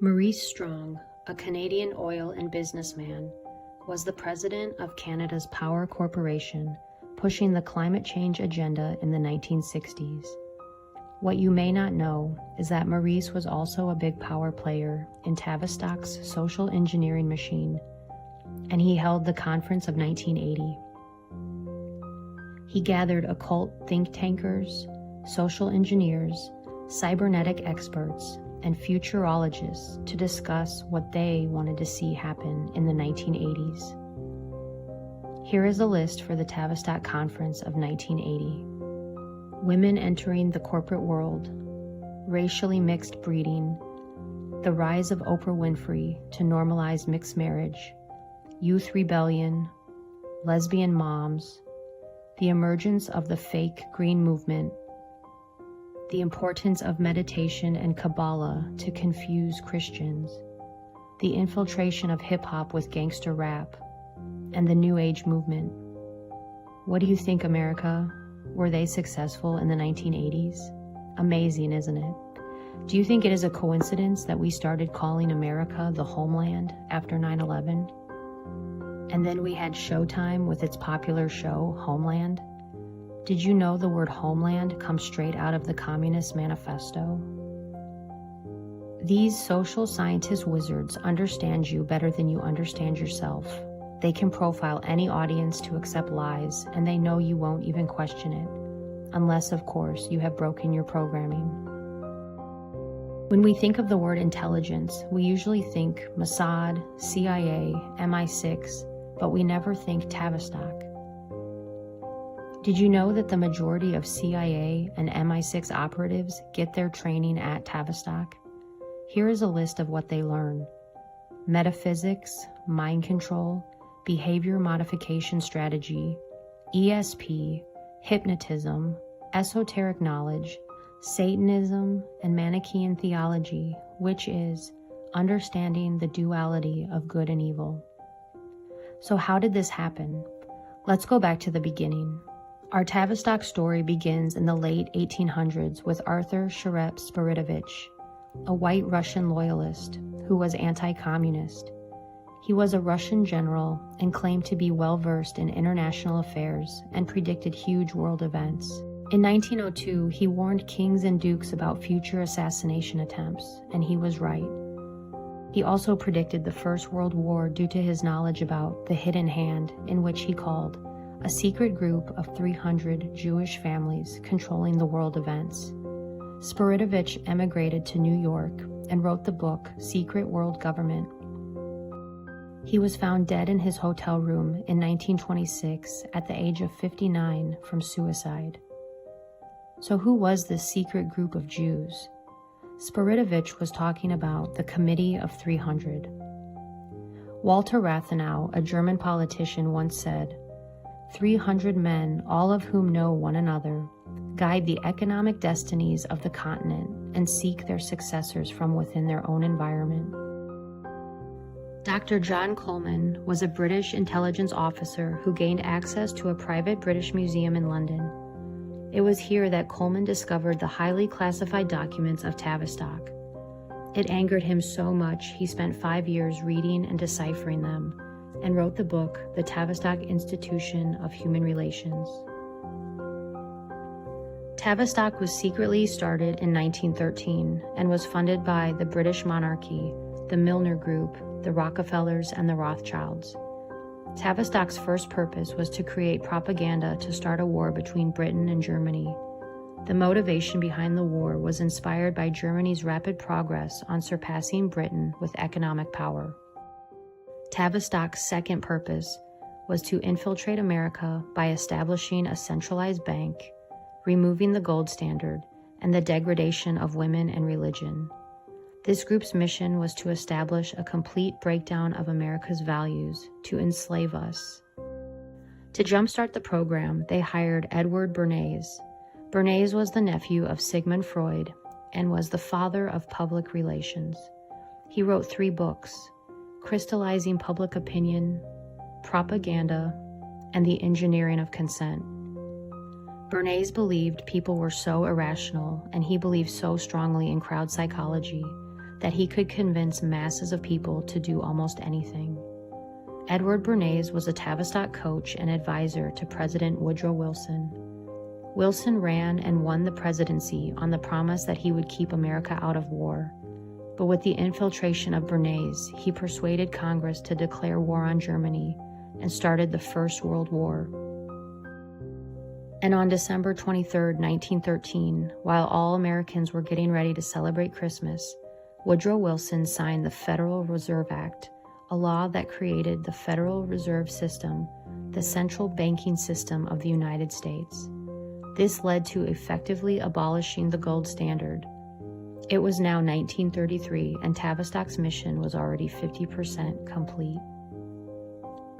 Maurice Strong, a Canadian oil and businessman, was the president of Canada's Power Corporation, pushing the climate change agenda in the 1960s. What you may not know is that Maurice was also a big power player in Tavistock's social engineering machine, and he held the Conference of 1980. He gathered occult think tankers, social engineers, cybernetic experts, and futurologists to discuss what they wanted to see happen in the 1980s. Here is a list for the Tavistock Conference of 1980. Women entering the corporate world, racially mixed breeding, the rise of Oprah Winfrey to normalize mixed marriage, youth rebellion, lesbian moms, the emergence of the fake green movement, the importance of meditation and Kabbalah to confuse Christians, the infiltration of hip-hop with gangster rap, and the New Age movement. What do you think, America? Were they successful in the 1980s? Amazing, isn't it? Do you think it is a coincidence that we started calling America the homeland after 9/11? And then we had Showtime with its popular show, Homeland? Did you know the word homeland comes straight out of the Communist Manifesto? These social scientist wizards understand you better than you understand yourself. They can profile any audience to accept lies, and they know you won't even question it, unless, of course, you have broken your programming. When we think of the word intelligence, we usually think Mossad, CIA, MI6, but we never think Tavistock. Did you know that the majority of CIA and MI6 operatives get their training at Tavistock? Here is a list of what they learn: metaphysics, mind control, behavior modification strategy, ESP, hypnotism, esoteric knowledge, Satanism, and Manichaean theology, which is understanding the duality of good and evil. So how did this happen? Let's go back to the beginning. Our Tavistock story begins in the late 1800s with Arthur Sharep Spiridovich, a white Russian loyalist who was anti-communist. He was a Russian general and claimed to be well-versed in international affairs and predicted huge world events. In 1902, he warned kings and dukes about future assassination attempts, and he was right. He also predicted the First World War due to his knowledge about the hidden hand, in which he called a secret group of 300 Jewish families controlling the world events. Spiridovich emigrated to New York and wrote the book Secret World Government. He was found dead in his hotel room in 1926 at the age of 59 from suicide. So who was this secret group of Jews? Spiridovich was talking about the Committee of 300. Walter Rathenau, a German politician, once said, 300 men, all of whom know one another, guide the economic destinies of the continent and seek their successors from within their own environment. Dr. John Coleman was a British intelligence officer who gained access to a private British museum in London. It was here that Coleman discovered the highly classified documents of Tavistock. It angered him so much he spent 5 years reading and deciphering them, and wrote the book, The Tavistock Institution of Human Relations. Tavistock was secretly started in 1913 and was funded by the British monarchy, the Milner Group, the Rockefellers, and the Rothschilds. Tavistock's first purpose was to create propaganda to start a war between Britain and Germany. The motivation behind the war was inspired by Germany's rapid progress on surpassing Britain with economic power. Tavistock's second purpose was to infiltrate America by establishing a centralized bank, removing the gold standard, and the degradation of women and religion. This group's mission was to establish a complete breakdown of America's values to enslave us. To jumpstart the program, they hired Edward Bernays. Bernays was the nephew of Sigmund Freud and was the father of public relations. He wrote 3 books: Crystallizing Public Opinion, Propaganda, and The Engineering of Consent. Bernays believed people were so irrational, and he believed so strongly in crowd psychology, that he could convince masses of people to do almost anything. Edward Bernays was a Tavistock coach and advisor to President Woodrow Wilson. Wilson ran and won the presidency on the promise that he would keep America out of war. But with the infiltration of Bernays, he persuaded Congress to declare war on Germany and started the First World War. And on December 23, 1913, while all Americans were getting ready to celebrate Christmas, Woodrow Wilson signed the Federal Reserve Act, a law that created the Federal Reserve System, the central banking system of the United States. This led to effectively abolishing the gold standard. It was now 1933, and Tavistock's mission was already 50% complete.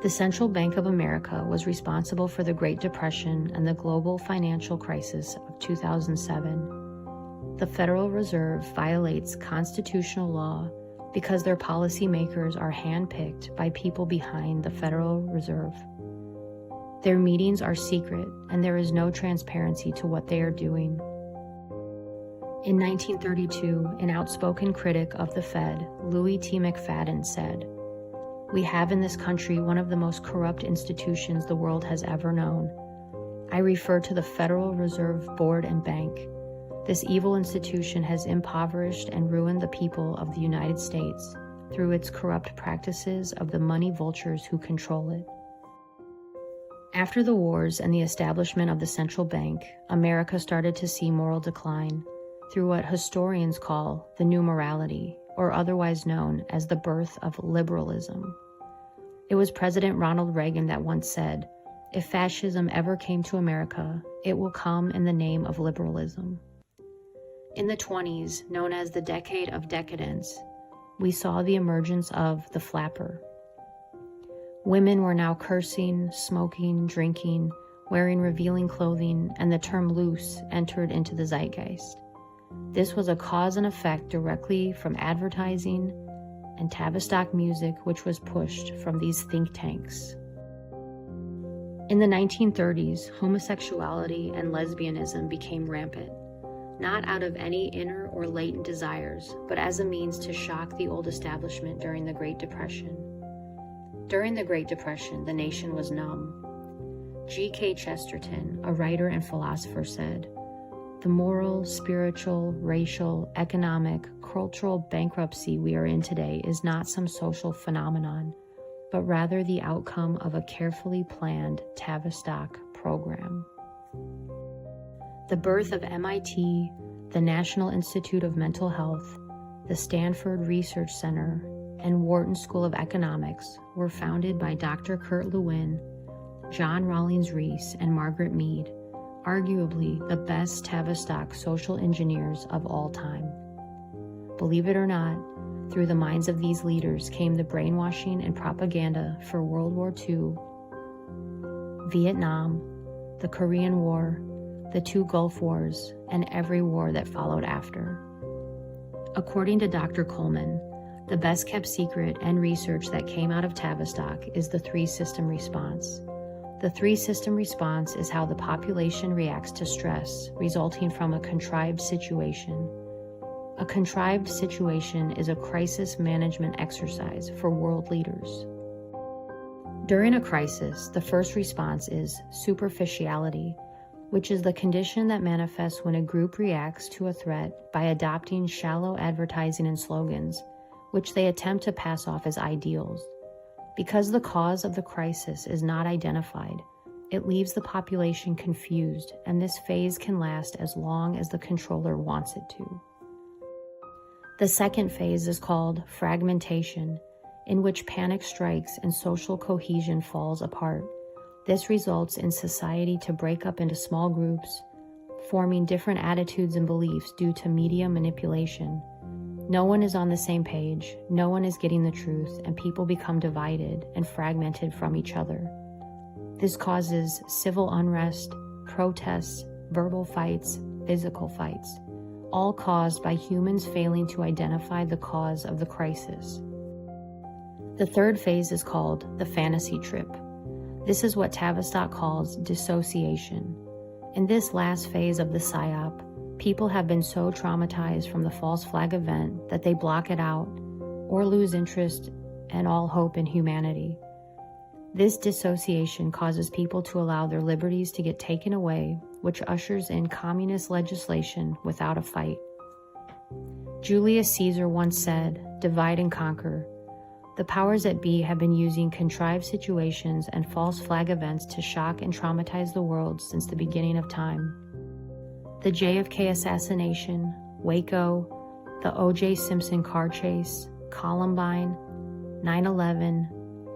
The Central Bank of America was responsible for the Great Depression and the global financial crisis of 2007. The Federal Reserve violates constitutional law because their policymakers are handpicked by people behind the Federal Reserve. Their meetings are secret, and there is no transparency to what they are doing. In 1932, an outspoken critic of the Fed, Louis T. McFadden, said, "We have in this country one of the most corrupt institutions the world has ever known. I refer to the Federal Reserve Board and Bank. This evil institution has impoverished and ruined the people of the United States through its corrupt practices of the money vultures who control it." After the wars and the establishment of the central bank, America started to see moral decline through what historians call the New Morality, or otherwise known as the birth of liberalism. It was President Ronald Reagan that once said, "If fascism ever came to America, it will come in the name of liberalism." In the 20s, known as the Decade of Decadence, we saw the emergence of the flapper. Women were now cursing, smoking, drinking, wearing revealing clothing, and the term loose entered into the zeitgeist. This was a cause and effect directly from advertising and Tavistock music, which was pushed from these think tanks. In the 1930s, homosexuality and lesbianism became rampant, not out of any inner or latent desires, but as a means to shock the old establishment during the Great Depression. During the Great Depression, the nation was numb. G.K. Chesterton, a writer and philosopher, said, "The moral, spiritual, racial, economic, cultural bankruptcy we are in today is not some social phenomenon, but rather the outcome of a carefully planned Tavistock program." The birth of MIT, the National Institute of Mental Health, the Stanford Research Center, and Wharton School of Economics were founded by Dr. Kurt Lewin, John Rawlings Rees, and Margaret Mead, arguably the best Tavistock social engineers of all time. Believe it or not, through the minds of these leaders came the brainwashing and propaganda for World War II, Vietnam, the Korean War, the 2 Gulf Wars, and every war that followed after. According to Dr. Coleman, the best kept secret and research that came out of Tavistock is the 3-system response. The 3-system response is how the population reacts to stress resulting from a contrived situation. A contrived situation is a crisis management exercise for world leaders. During a crisis, the first response is superficiality, which is the condition that manifests when a group reacts to a threat by adopting shallow advertising and slogans, which they attempt to pass off as ideals. Because the cause of the crisis is not identified, it leaves the population confused, and this phase can last as long as the controller wants it to. The second phase is called fragmentation, in which panic strikes and social cohesion falls apart. This results in society to break up into small groups, forming different attitudes and beliefs due to media manipulation. No one is on the same page, no one is getting the truth, and people become divided and fragmented from each other. This causes civil unrest, protests, verbal fights, physical fights, all caused by humans failing to identify the cause of the crisis. The third phase is called the fantasy trip. This is what Tavistock calls dissociation. In this last phase of the PSYOP, People have been so traumatized from the false flag event that they block it out or lose interest and all hope in humanity. This dissociation causes people to allow their liberties to get taken away, which ushers in communist legislation without a fight. Julius Caesar once said, "Divide and conquer." The powers that be have been using contrived situations and false flag events to shock and traumatize the world since the beginning of time. The JFK assassination, Waco, the O.J. Simpson car chase, Columbine, 9/11,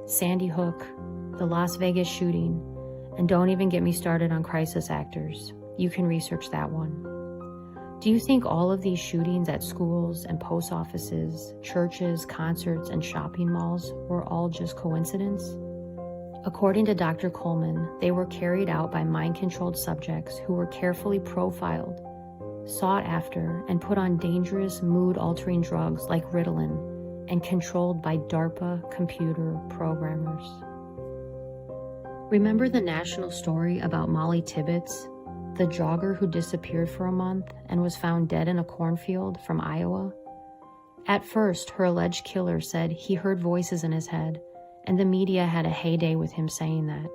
Sandy Hook, the Las Vegas shooting, and don't even get me started on crisis actors. You can research that one. Do you think all of these shootings at schools and post offices, churches, concerts, and shopping malls were all just coincidence? According to Dr. Coleman, they were carried out by mind-controlled subjects who were carefully profiled, sought after, and put on dangerous mood-altering drugs like Ritalin, and controlled by DARPA computer programmers. Remember the national story about Molly Tibbetts, the jogger who disappeared for a month and was found dead in a cornfield from Iowa? At first, her alleged killer said he heard voices in his head, and the media had a heyday with him saying that.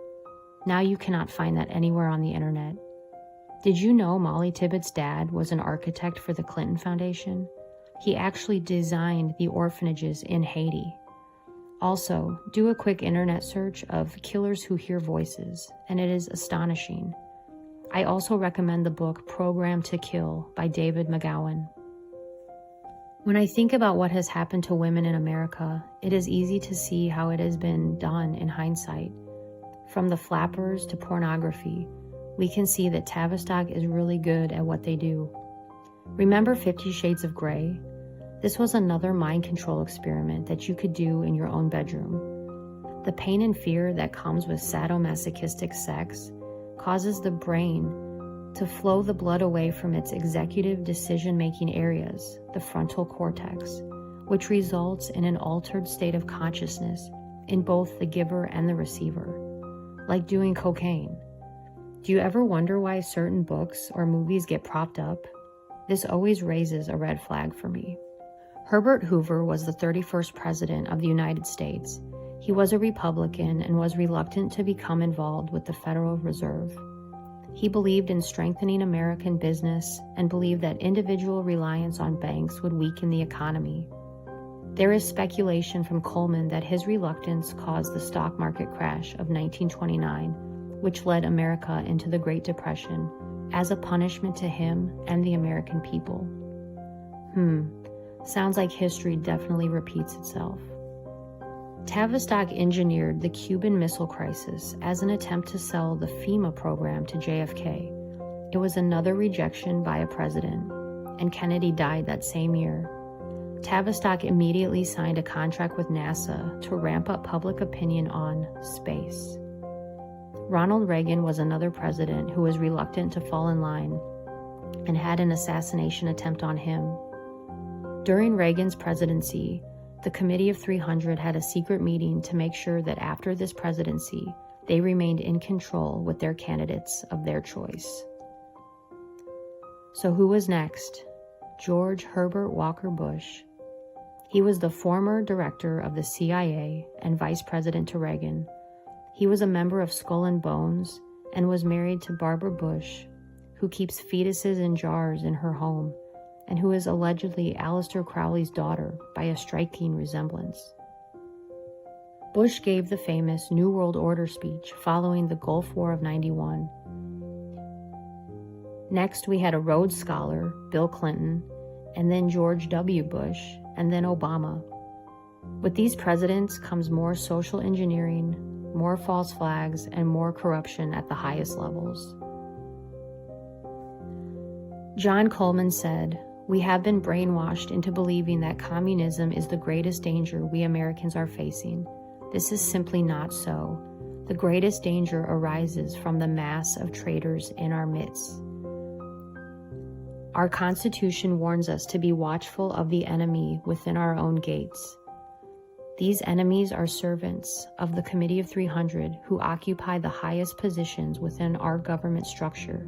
Now you cannot find that anywhere on the internet. Did you know Molly Tibbetts' dad was an architect for the Clinton Foundation? He actually designed the orphanages in Haiti. Also, do a quick internet search of killers who hear voices, and it is astonishing. I also recommend the book Programmed to Kill by David McGowan. When I think about what has happened to women in America, it is easy to see how it has been done in hindsight. From the flappers to pornography, we can see that Tavistock is really good at what they do. Remember 50 Shades of Grey? This was another mind control experiment that you could do in your own bedroom. The pain and fear that comes with sadomasochistic sex causes the brain to flow the blood away from its executive decision-making areas, the frontal cortex, which results in an altered state of consciousness in both the giver and the receiver, like doing cocaine. Do you ever wonder why certain books or movies get propped up? This always raises a red flag for me. Herbert Hoover was the 31st president of the United States. He was a Republican and was reluctant to become involved with the Federal Reserve. He believed in strengthening American business and believed that individual reliance on banks would weaken the economy. There is speculation from Coleman that his reluctance caused the stock market crash of 1929, which led America into the Great Depression, as a punishment to him and the American people. Sounds like history definitely repeats itself. Tavistock engineered the Cuban Missile Crisis as an attempt to sell the FEMA program to JFK. It was another rejection by a president, and Kennedy died that same year. Tavistock immediately signed a contract with NASA to ramp up public opinion on space. Ronald Reagan was another president who was reluctant to fall in line and had an assassination attempt on him. During Reagan's presidency, the Committee of 300 had a secret meeting to make sure that after this presidency, they remained in control with their candidates of their choice. So who was next? George Herbert Walker Bush. He was the former director of the CIA and vice president to Reagan. He was a member of Skull and Bones and was married to Barbara Bush, who keeps fetuses in jars in her home, and who is allegedly Aleister Crowley's daughter by a striking resemblance. Bush gave the famous New World Order speech following the Gulf War of '91. Next, we had a Rhodes Scholar, Bill Clinton, and then George W. Bush, and then Obama. With these presidents comes more social engineering, more false flags, and more corruption at the highest levels. John Coleman said, "We have been brainwashed into believing that communism is the greatest danger we Americans are facing. This is simply not so. The greatest danger arises from the mass of traitors in our midst. Our Constitution warns us to be watchful of the enemy within our own gates. These enemies are servants of the Committee of 300 who occupy the highest positions within our government structure.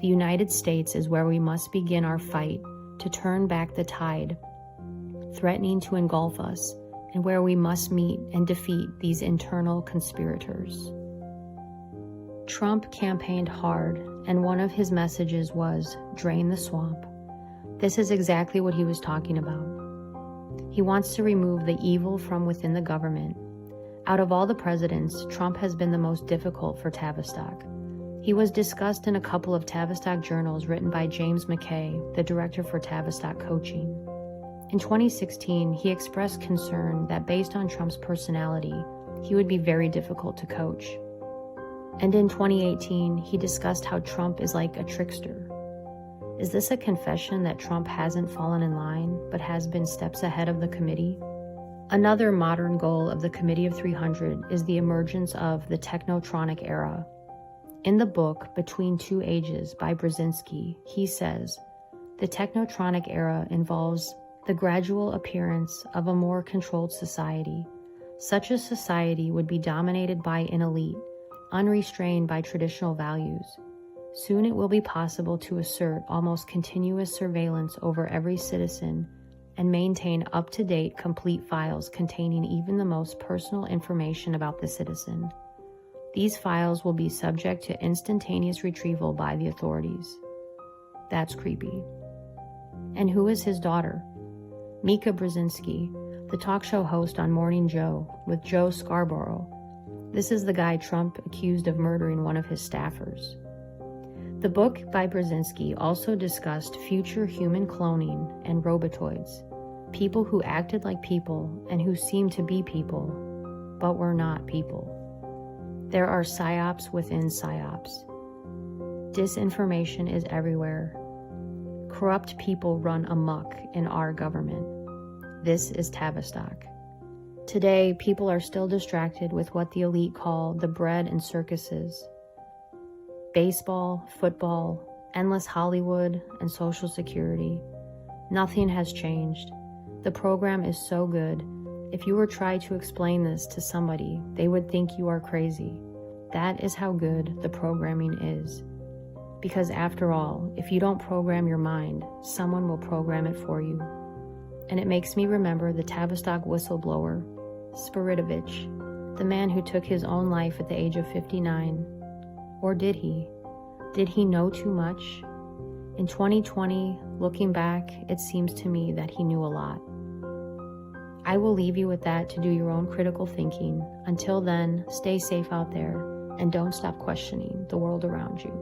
The United States is where we must begin our fight to turn back the tide, threatening to engulf us, and where we must meet and defeat these internal conspirators. Trump campaigned hard, and one of his messages was, "Drain the swamp." This is exactly what he was talking about. He wants to remove the evil from within the government. Out of all the presidents, Trump has been the most difficult for Tavistock. He was discussed in a couple of Tavistock journals written by James McKay, the director for Tavistock Coaching. In 2016, he expressed concern that based on Trump's personality, he would be very difficult to coach. And in 2018, he discussed how Trump is like a trickster. Is this a confession that Trump hasn't fallen in line, but has been steps ahead of the committee? Another modern goal of the Committee of 300 is the emergence of the technotronic era. In the book, Between Two Ages by Brzezinski, he says, the technotronic era involves the gradual appearance of a more controlled society. Such a society would be dominated by an elite, unrestrained by traditional values. Soon it will be possible to assert almost continuous surveillance over every citizen and maintain up-to-date complete files containing even the most personal information about the citizen. These files will be subject to instantaneous retrieval by the authorities. That's creepy. And who is his daughter? Mika Brzezinski, the talk show host on Morning Joe with Joe Scarborough. This is the guy Trump accused of murdering one of his staffers. The book by Brzezinski also discussed future human cloning and robotoids, people who acted like people and who seemed to be people, but were not people. There are psyops within psyops. Disinformation is everywhere. Corrupt people run amok in our government. This is Tavistock. Today, people are still distracted with what the elite call the bread and circuses. Baseball, football, endless Hollywood, and Social Security. Nothing has changed. The program is so good. If you were to try to explain this to somebody, they would think you are crazy. That is how good the programming is. Because after all, if you don't program your mind, someone will program it for you. And it makes me remember the Tavistock whistleblower, Spiridovich, the man who took his own life at the age of 59. Or did he? Did he know too much? In 2020, looking back, it seems to me that he knew a lot. I will leave you with that to do your own critical thinking. Until then, stay safe out there and don't stop questioning the world around you.